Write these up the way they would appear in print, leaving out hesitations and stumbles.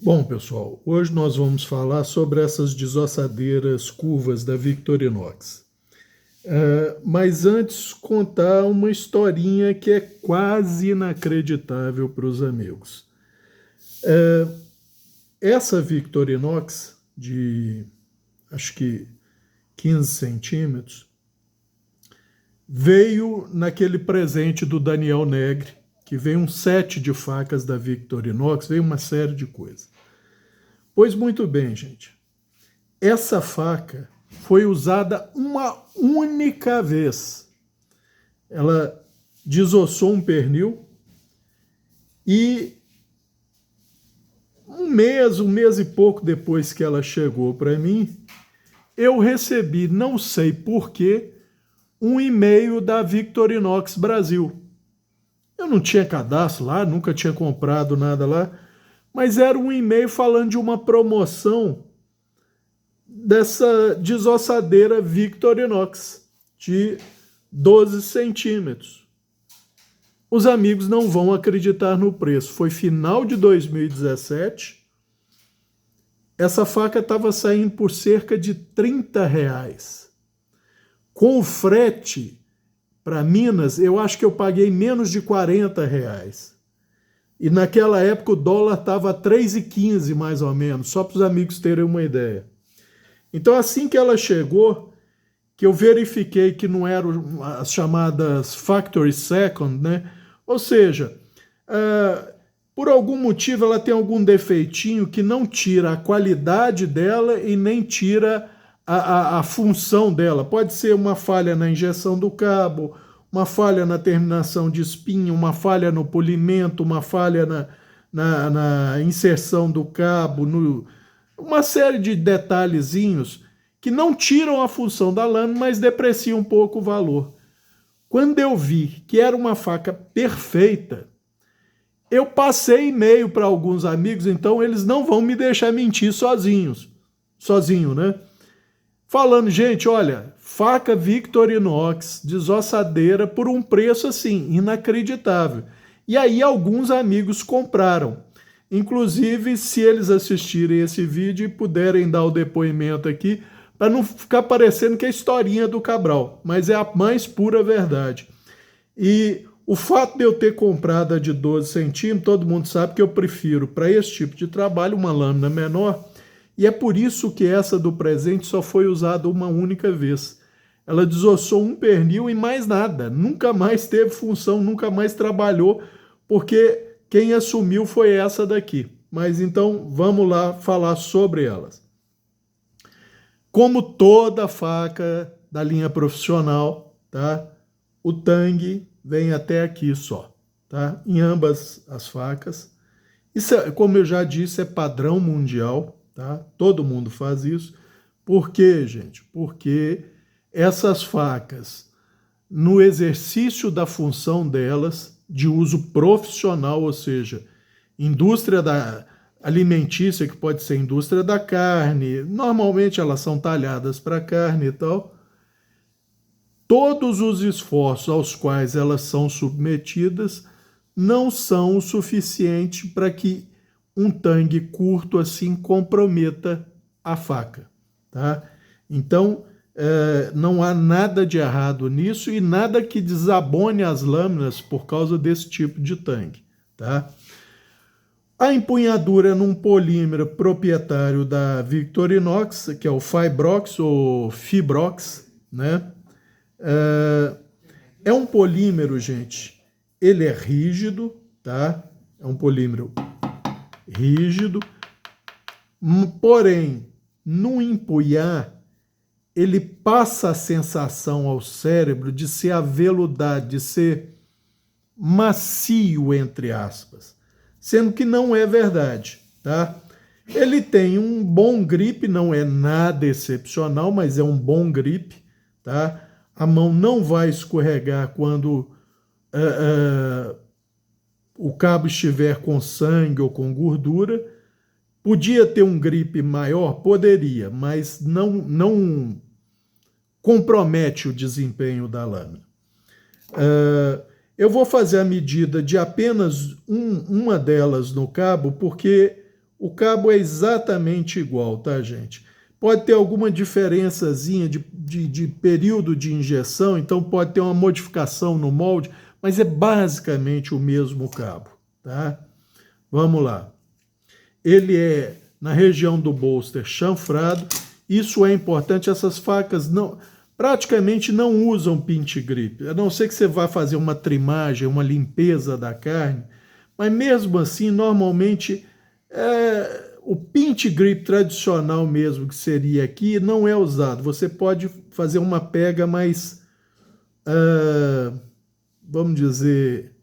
Bom, pessoal, hoje nós vamos falar sobre essas desossadeiras curvas da Victorinox. Mas antes, contar uma historinha que é quase inacreditável para os amigos. Essa Victorinox, de acho que 15 centímetros, veio naquele presente do Daniel Negri, que veio um set de facas da Victorinox, veio uma série de coisas. Pois muito bem, gente. Essa faca foi usada uma única vez. Ela desossou um pernil e um mês e pouco depois que ela chegou para mim, eu recebi, não sei porquê, um e-mail da Victorinox Brasil. Eu não tinha cadastro lá, nunca tinha comprado nada lá, mas era um e-mail falando de uma promoção dessa desossadeira Victorinox de 12 centímetros. Os amigos não vão acreditar no preço. Foi final de 2017. Essa faca estava saindo por cerca de R$ 30. Com o frete para Minas, eu acho que eu paguei menos de R$ 40. E naquela época o dólar estava a 3,15 mais ou menos, só para os amigos terem uma ideia. Então, assim que ela chegou, que eu verifiquei que não eram as chamadas factory second, né? Ou seja, por algum motivo ela tem algum defeitinho que não tira a qualidade dela e nem tira a função dela. Pode ser uma falha na injeção do cabo, uma falha na terminação de espinha, uma falha no polimento, uma falha na inserção do cabo, uma série de detalhezinhos que não tiram a função da lâmina, mas depreciam um pouco o valor. Quando eu vi que era uma faca perfeita, eu passei e-mail para alguns amigos, então eles não vão me deixar mentir sozinho, né? Falando, gente, olha, faca Victorinox, desossadeira, por um preço assim, inacreditável. E aí alguns amigos compraram. Inclusive, se eles assistirem esse vídeo e puderem dar o depoimento aqui, para não ficar parecendo que é historinha do Cabral, mas é a mais pura verdade. E o fato de eu ter comprado a de 12 centímetros, todo mundo sabe que eu prefiro, para esse tipo de trabalho, uma lâmina menor, e é por isso que essa do presente só foi usada uma única vez. Ela desossou um pernil e mais nada, nunca mais teve função, nunca mais trabalhou, porque quem assumiu foi essa daqui. Mas então vamos lá falar sobre elas. Como toda faca da linha profissional, tá? O tangue vem até aqui só, tá? Em ambas as facas. Isso, como eu já disse, é padrão mundial, tá? Todo mundo faz isso. Por quê, gente? Porque essas facas, no exercício da função delas, de uso profissional, ou seja, indústria da alimentícia, que pode ser indústria da carne, normalmente elas são talhadas para carne e tal, todos os esforços aos quais elas são submetidas não são o suficiente para que um tangue curto assim comprometa a faca, tá? Então, não há nada de errado nisso e nada que desabone as lâminas por causa desse tipo de tangue, tá? A empunhadura é num polímero proprietário da Victorinox, que é o Fibrox ou Fibrox, né? É um polímero, gente, ele é rígido, tá? É um polímero rígido, porém, no empunhar, ele passa a sensação ao cérebro de ser aveludado, de ser macio, entre aspas, sendo que não é verdade, tá? Ele tem um bom grip, não é nada excepcional, mas é um bom grip, tá? A mão não vai escorregar quando o cabo estiver com sangue ou com gordura. Podia ter um grip maior? Poderia, mas não compromete o desempenho da lâmina. Eu vou fazer a medida de apenas uma delas no cabo, porque O cabo é exatamente igual, tá, gente? Pode ter alguma diferençazinha de período de injeção, então pode ter uma modificação no molde, mas é basicamente o mesmo cabo, tá? Vamos lá. Ele é na região do bolster chanfrado. Isso é importante, essas facas praticamente não usam pint grip, a não ser que você vá fazer uma trimagem, uma limpeza da carne, mas mesmo assim, normalmente, o pint grip tradicional mesmo, que seria aqui, não é usado. Você pode fazer uma pega mais, vamos dizer,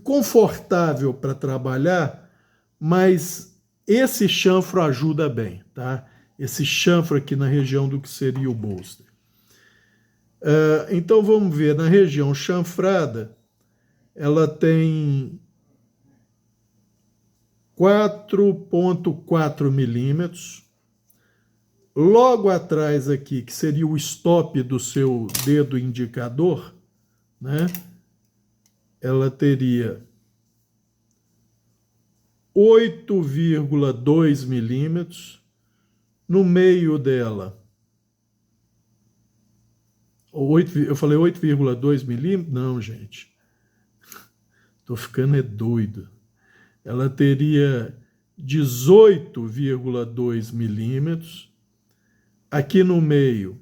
confortável para trabalhar, mas esse chanfro ajuda bem, tá? Esse chanfro aqui na região do que seria o bolster. Então vamos ver, na região chanfrada, ela tem 4,4 milímetros. Logo atrás aqui, que seria o stop do seu dedo indicador, né? Ela teria 8,2 milímetros. No meio dela, eu falei 8,2 milímetros? Não, gente. Estou ficando doido. Ela teria 18,2 milímetros. Aqui no meio,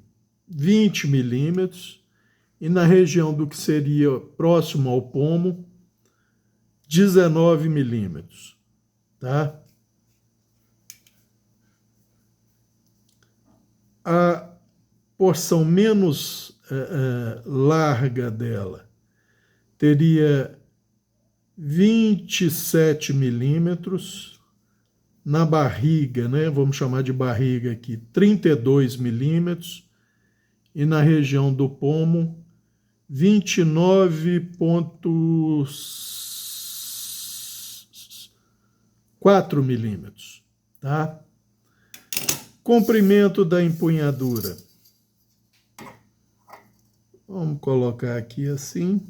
20 milímetros. E na região do que seria próximo ao pomo, 19 milímetros. Tá? A porção menos larga dela teria 27 milímetros. Na barriga, né, vamos chamar de barriga aqui, 32 milímetros. E na região do pomo, 29,4 milímetros. Tá? Comprimento da empunhadura. Vamos colocar aqui assim.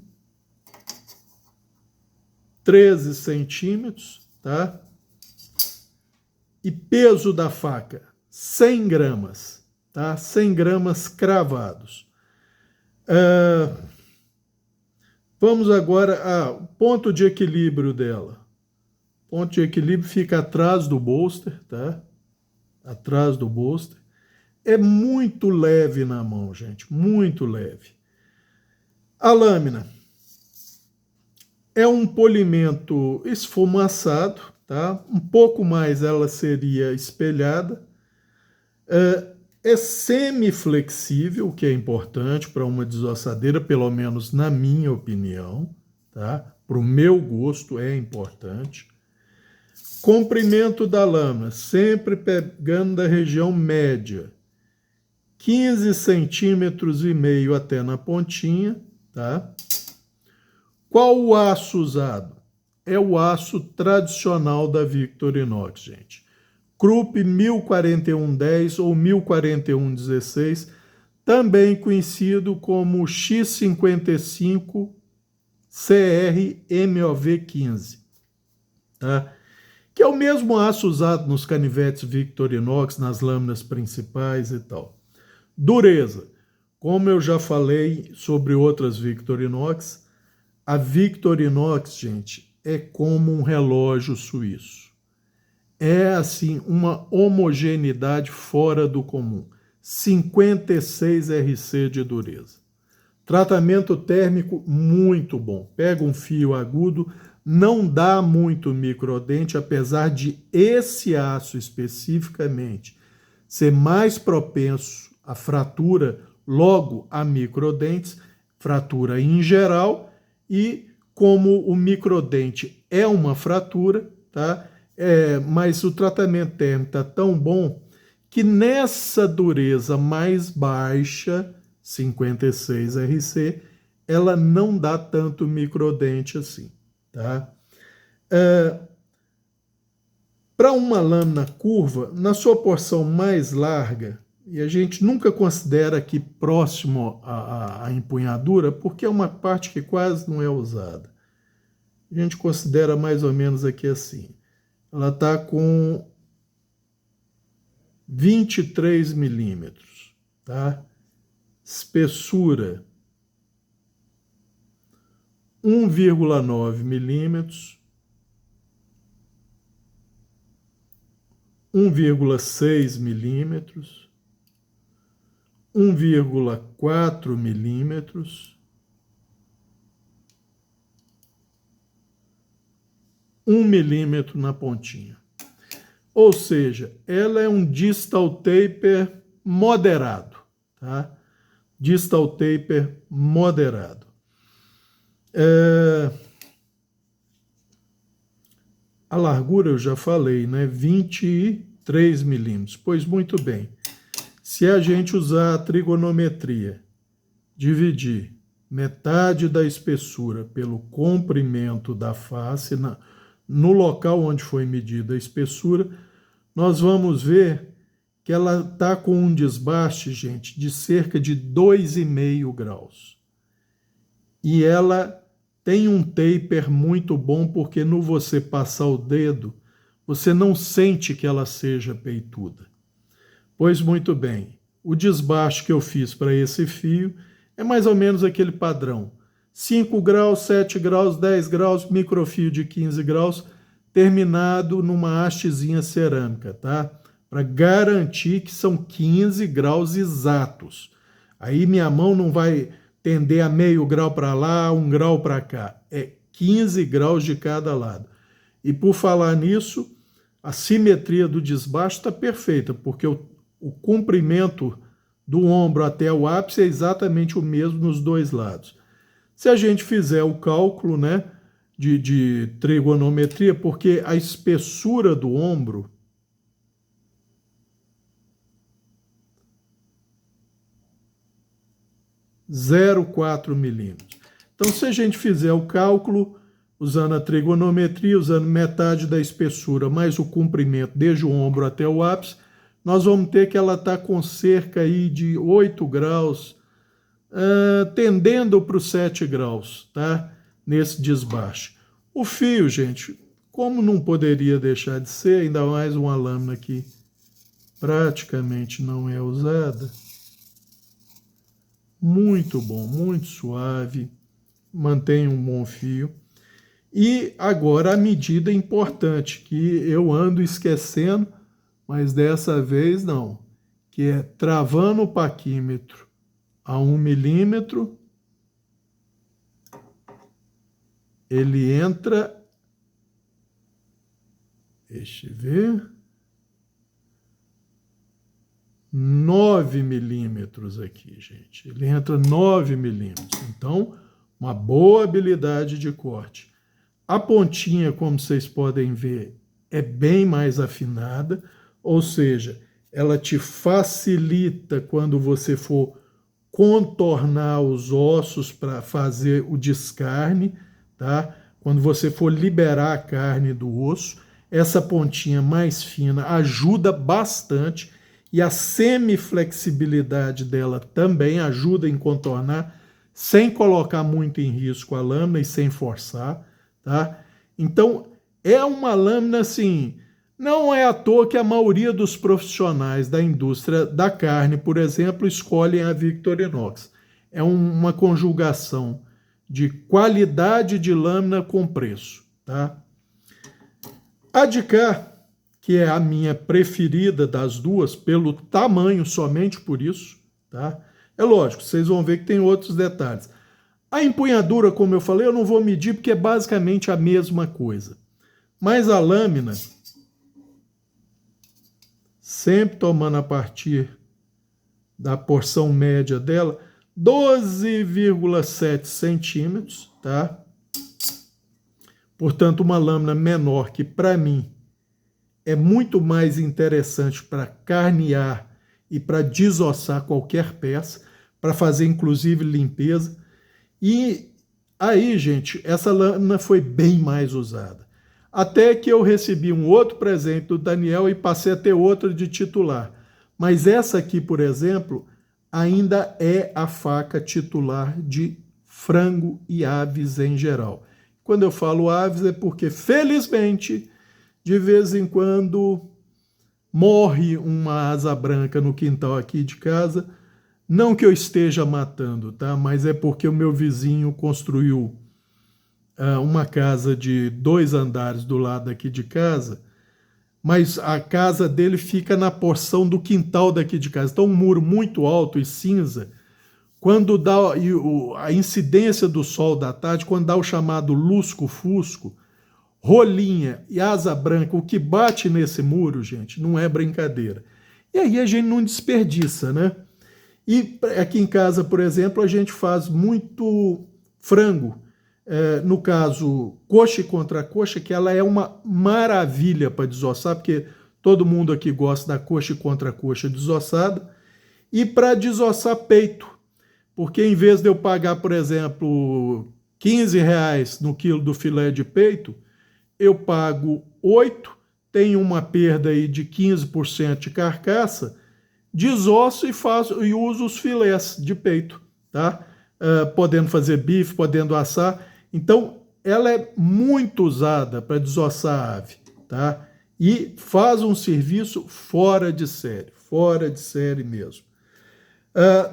13 centímetros, tá? E peso da faca, 100 gramas, tá? 100 gramas cravados. Vamos agora ao ponto de equilíbrio dela. O ponto de equilíbrio fica atrás do bolster, tá? Atrás do bolster. É muito leve na mão, gente, muito leve. A lâmina é um polimento esfumaçado, tá? Um pouco mais ela seria espelhada. É semiflexível, o que é importante para uma desossadeira, pelo menos na minha opinião, tá? Para o meu gosto é importante. Comprimento da lâmina, sempre pegando da região média, 15 centímetros e meio até na pontinha, tá? Qual o aço usado? É o aço tradicional da Victorinox, gente. Krupp 104110 ou 104116, também conhecido como X55 CR-MOV15, tá? Que é o mesmo aço usado nos canivetes Victorinox, nas lâminas principais e tal. Dureza. Como eu já falei sobre outras Victorinox, a Victorinox, gente, é como um relógio suíço. É, assim, uma homogeneidade fora do comum. 56 RC de dureza. Tratamento térmico muito bom. Pega um fio agudo, não dá muito microdente, apesar de esse aço especificamente ser mais propenso à fratura, logo a microdentes, fratura em geral, e como o microdente é uma fratura, tá? Mas o tratamento térmico está tão bom que nessa dureza mais baixa, 56 RC, ela não dá tanto microdente assim, tá? Para uma lâmina curva, na sua porção mais larga, e a gente nunca considera aqui próximo à empunhadura, porque é uma parte que quase não é usada. A gente considera mais ou menos aqui assim. ela está com 23 milímetros, tá? Espessura 1,9 milímetros, 1,6 milímetros, 1,4 milímetros, 1 milímetro na pontinha. Ou seja, ela é um distal taper moderado, tá? Distal taper moderado. A largura eu já falei, né? 23 milímetros. Pois muito bem. Se a gente usar a trigonometria, dividir metade da espessura pelo comprimento da face, no local onde foi medida a espessura, nós vamos ver que ela está com um desbaste, gente, de cerca de 2,5 graus. E ela tem um taper muito bom, porque no você passar o dedo, você não sente que ela seja peituda. Pois muito bem, o desbaste que eu fiz para esse fio é mais ou menos aquele padrão. 5 graus, 7 graus, 10 graus, microfio de 15 graus, terminado numa hastezinha cerâmica, tá? Para garantir que são 15 graus exatos. Aí minha mão não vai tender a meio grau para lá, 1 grau para cá. É 15 graus de cada lado. E por falar nisso, a simetria do desbaste está perfeita, porque o comprimento do ombro até o ápice é exatamente o mesmo nos dois lados. Se a gente fizer o cálculo, né, de trigonometria, porque a espessura do ombro é 0,4 milímetros. Então, se a gente fizer o cálculo, usando a trigonometria, usando metade da espessura mais o comprimento desde o ombro até o ápice, nós vamos ter que ela está com cerca aí de 8 graus, tendendo para os 7 graus, tá? Nesse desbaste. O fio, gente, como não poderia deixar de ser, ainda mais uma lâmina que praticamente não é usada, muito bom, muito suave, mantém um bom fio. E agora a medida importante, que eu ando esquecendo, mas dessa vez não, que é travando o paquímetro a 1 milímetro, ele entra, deixa eu ver, 9 milímetros aqui, gente. Ele entra 9 milímetros. Então, uma boa habilidade de corte. A pontinha, como vocês podem ver, é bem mais afinada, ou seja, ela te facilita quando você for contornar os ossos para fazer o descarne, tá? Quando você for liberar a carne do osso, essa pontinha mais fina ajuda bastante, e a semiflexibilidade dela também ajuda em contornar, sem colocar muito em risco a lâmina e sem forçar, tá? Então, é uma lâmina assim, não é à toa que a maioria dos profissionais da indústria da carne, por exemplo, escolhem a Victorinox. É uma conjugação de qualidade de lâmina com preço, tá? A de cá, que é a minha preferida das duas, pelo tamanho, somente por isso, tá? É lógico, vocês vão ver que tem outros detalhes. A empunhadura, como eu falei, eu não vou medir porque é basicamente a mesma coisa. Mas a lâmina, sempre tomando a partir da porção média dela, 12,7 centímetros, tá? Portanto, uma lâmina menor que, para mim, é muito mais interessante para carnear e para desossar qualquer peça, para fazer inclusive limpeza. E aí, gente, essa lâmina foi bem mais usada. Até que eu recebi um outro presente do Daniel e passei a ter outra de titular. Mas essa aqui, por exemplo, ainda é a faca titular de frango e aves em geral. Quando eu falo aves é porque, felizmente, de vez em quando morre uma asa branca no quintal aqui de casa. Não que eu esteja matando, tá? Mas é porque o meu vizinho construiu uma casa de 2 andares do lado aqui de casa, mas a casa dele fica na porção do quintal daqui de casa. Então, um muro muito alto e cinza. Quando dá a incidência do sol da tarde, quando dá o chamado lusco-fusco, rolinha e asa branca, o que bate nesse muro, gente, não é brincadeira. E aí a gente não desperdiça, né? E aqui em casa, por exemplo, a gente faz muito frango. No caso, coxa e contracoxa, que ela é uma maravilha para desossar, porque todo mundo aqui gosta da coxa e contracoxa desossada. E para desossar peito, porque em vez de eu pagar, por exemplo, R$ 15 no quilo do filé de peito, eu pago 8, tenho uma perda aí de 15% de carcaça, desosso e uso os filés de peito, tá? Podendo fazer bife, podendo assar. Então, ela é muito usada para desossar a ave, tá? E faz um serviço fora de série mesmo.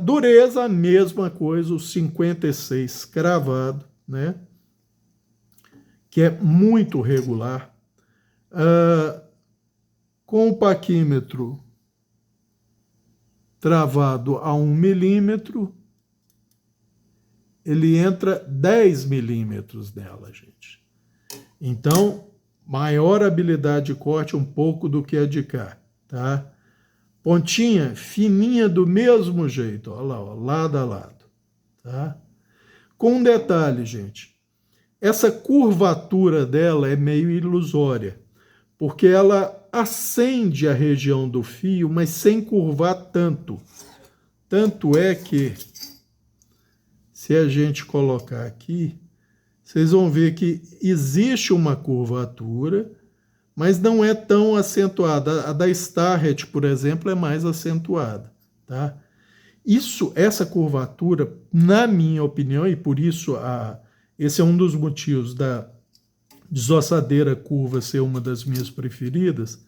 Dureza, a mesma coisa, o 56 cravado, né? Que é muito regular. Com o paquímetro travado a 1 milímetro, ele entra 10 milímetros nela, gente. Então, maior habilidade de corte um pouco do que a de cá, tá? Pontinha fininha do mesmo jeito, ó lá, ó, lado a lado, tá? Com um detalhe, gente. Essa curvatura dela é meio ilusória, porque ela acende a região do fio, mas sem curvar tanto. Tanto é que, se a gente colocar aqui, vocês vão ver que existe uma curvatura, mas não é tão acentuada. A da Starrett, por exemplo, é mais acentuada, tá? Essa curvatura, na minha opinião, e por isso esse é um dos motivos da desossadeira curva ser uma das minhas preferidas,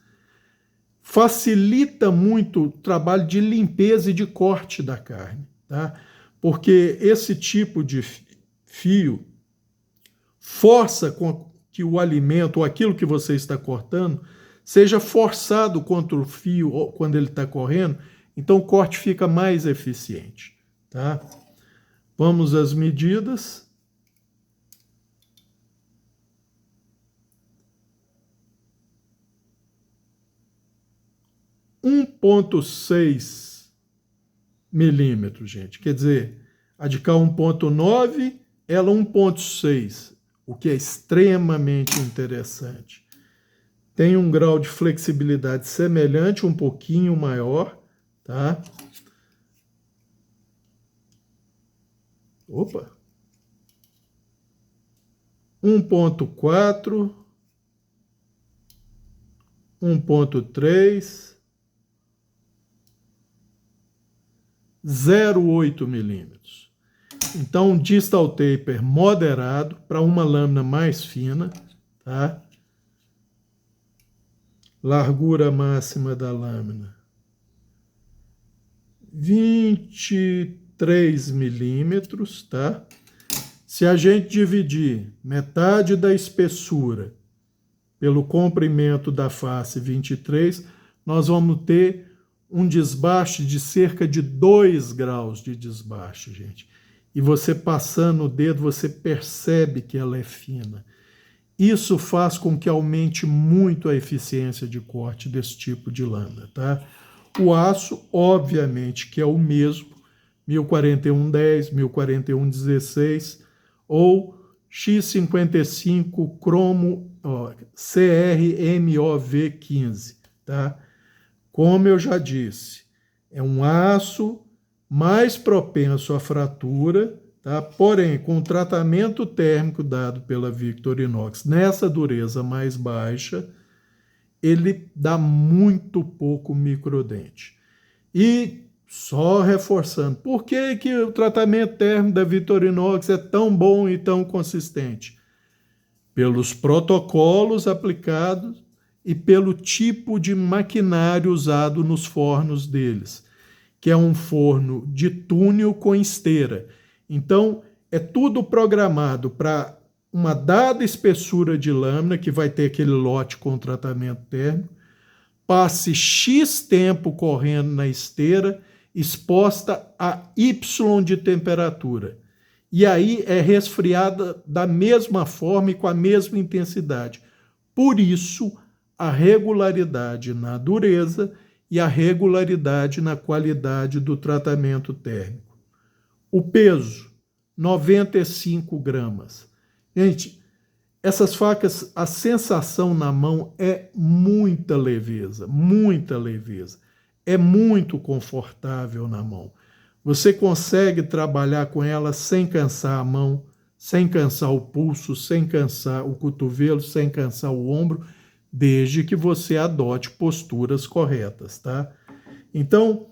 facilita muito o trabalho de limpeza e de corte da carne, tá? Porque esse tipo de fio força com que o alimento ou aquilo que você está cortando seja forçado contra o fio quando ele está correndo, então o corte fica mais eficiente, tá? Vamos às medidas. Um 1,6 milímetros, gente. Quer dizer, a de cá 1,9, ela 1,6, o que é extremamente interessante. Tem um grau de flexibilidade semelhante, um pouquinho maior, tá? Opa! 1,4, 1,3, 0,8 milímetros. Então, um distal taper moderado para uma lâmina mais fina, tá? Largura máxima da lâmina 23 milímetros, tá? Se a gente dividir metade da espessura pelo comprimento da face 23, nós vamos ter um desbaste de cerca de 2 graus de desbaste, gente. E você passando o dedo, você percebe que ela é fina. Isso faz com que aumente muito a eficiência de corte desse tipo de lâmina, tá? O aço, obviamente, que é o mesmo, 104110, 104116 ou X55 cromo CRMOV15, tá? Como eu já disse, é um aço mais propenso à fratura, tá? Porém, com o tratamento térmico dado pela Victorinox nessa dureza mais baixa, ele dá muito pouco microdente. E só reforçando, por que o tratamento térmico da Victorinox é tão bom e tão consistente? Pelos protocolos aplicados e pelo tipo de maquinário usado nos fornos deles, que é um forno de túnel com esteira. Então, é tudo programado para uma dada espessura de lâmina, que vai ter aquele lote com tratamento térmico, passe X tempo correndo na esteira, exposta a Y de temperatura. E aí é resfriada da mesma forma e com a mesma intensidade. Por isso, a regularidade na dureza e a regularidade na qualidade do tratamento térmico. O peso, 95 gramas. Gente, essas facas, a sensação na mão é muita leveza, muita leveza. É muito confortável na mão. Você consegue trabalhar com ela sem cansar a mão, sem cansar o pulso, sem cansar o cotovelo, sem cansar o ombro, desde que você adote posturas corretas, tá? Então,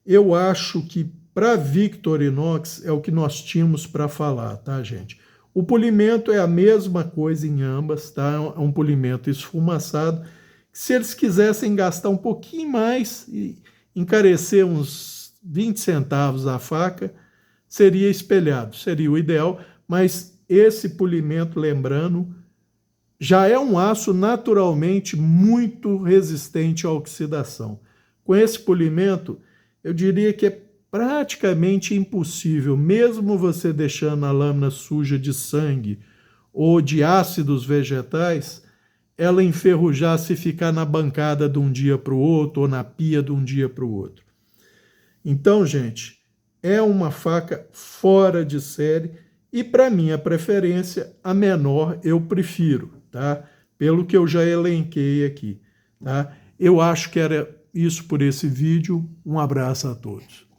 eu acho que para Victorinox é o que nós tínhamos para falar, tá, gente? O polimento é a mesma coisa em ambas, tá? É um polimento esfumaçado. Se eles quisessem gastar um pouquinho mais e encarecer uns 20 centavos a faca, seria espelhado, seria o ideal, mas esse polimento, lembrando, já é um aço naturalmente muito resistente à oxidação. Com esse polimento, eu diria que é praticamente impossível, mesmo você deixando a lâmina suja de sangue ou de ácidos vegetais, ela enferrujar se ficar na bancada de um dia para o outro ou na pia de um dia para o outro. Então, gente, é uma faca fora de série e, para minha preferência, a menor eu prefiro, tá? Pelo que eu já elenquei aqui, tá? Eu acho que era isso por esse vídeo. Um abraço a todos.